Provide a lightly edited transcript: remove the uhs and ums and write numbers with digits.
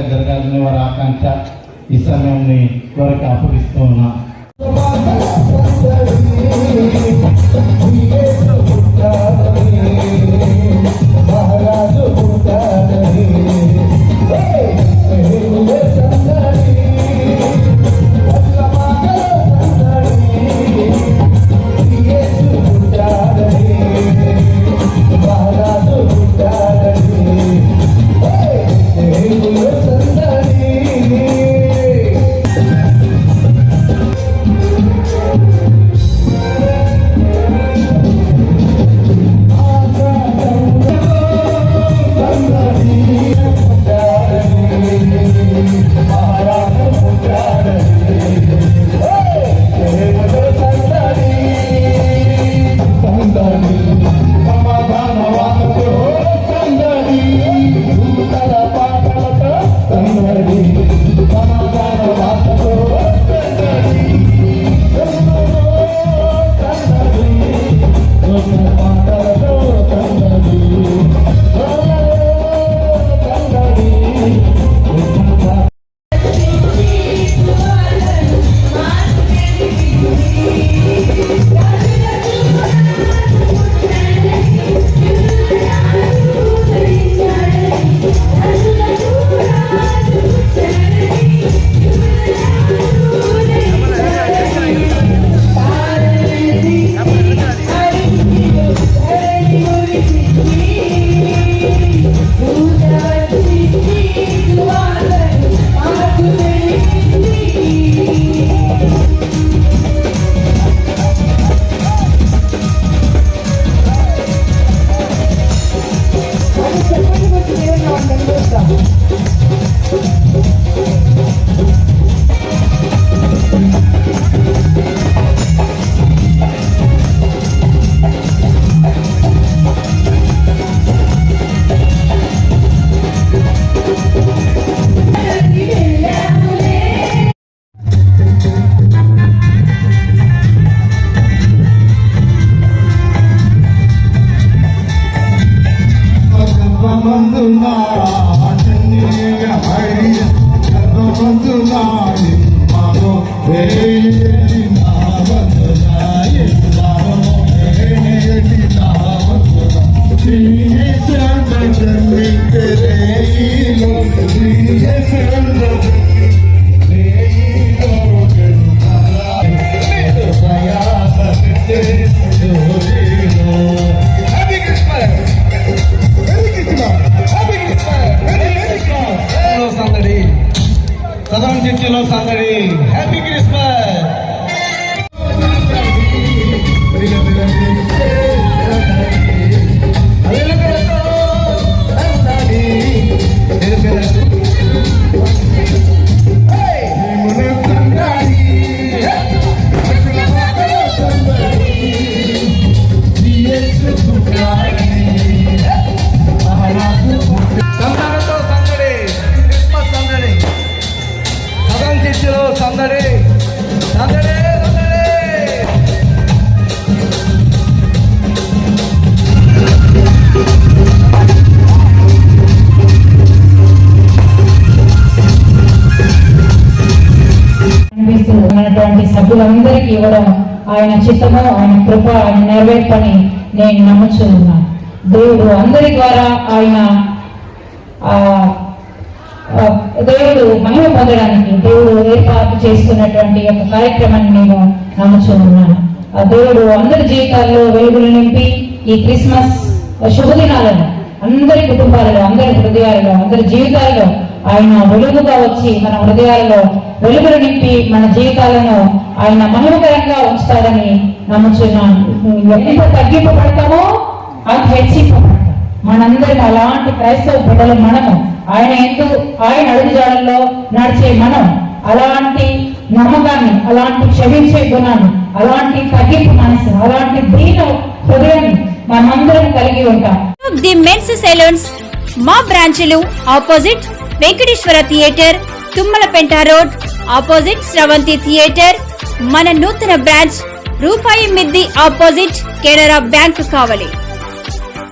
జరగాలని వారి ఆకాంక్ష ఈ సమయాన్ని వారికి అప్పగిస్తూ ఉన్నా. సదరం చర్చిలో సందడి. Happy Christmas. సందడి సందడి అనిపిస్తున్నటువంటి సభ్యులందరికీ ఇవ్వడం ఆయన చిత్తము, ఆయన కృప, ఆయన నెరవేర్పని నేను నమ్ముచున్నాను. దేవుడు అందరి ద్వారా ఆయన దేవుడు మహిమ పొందడానికి దేవుడు ఏర్పాటు చేస్తున్నటువంటి ఒక కార్యక్రమాన్ని నేను నమ్ముచున్నాను. ఆ దేవుడు అందరి జీవితాల్లో వెలుగులు నింపి ఈ క్రిస్మస్ శుభదినాలను అందరి కుటుంబాలలో, అందరి హృదయాలలో, అందరి జీవితాలలో ఆయన వెలుగుగా వచ్చి మన హృదయాలలో వెలుగులు నింపి మన జీవితాలను ఆయన మహిమకరంగా ఉంచుతాడని నమ్ముచున్నాను. ఎంత తగ్గింపబడతామో అంత హెచ్చింపబడతాం. మనందరం అలాంటి క్రైస్తవ బిడ్డలు మనము. ఆయన అడుగుజాడల్లో నడిచే మనం అలాంటి నమ్మకాన్ని, అలాంటి క్షమించే గుణాన్ని, అలాంటి తగ్గింపు మనసు, అలాంటి దీన హృదయాన్ని మనమందరం కలిగి ఉంటాం. ది మెన్స్ సెలూన్స్ మా బ్రాంచ్లు opposite Venkateswara theatre, Tummalapenta road, opposite Sravanthi theatre. మన నూతన బ్రాంచ్ రూపాయి మిద్ది ఆపోజిట్ కెనరా బ్యాంక్ కావలి.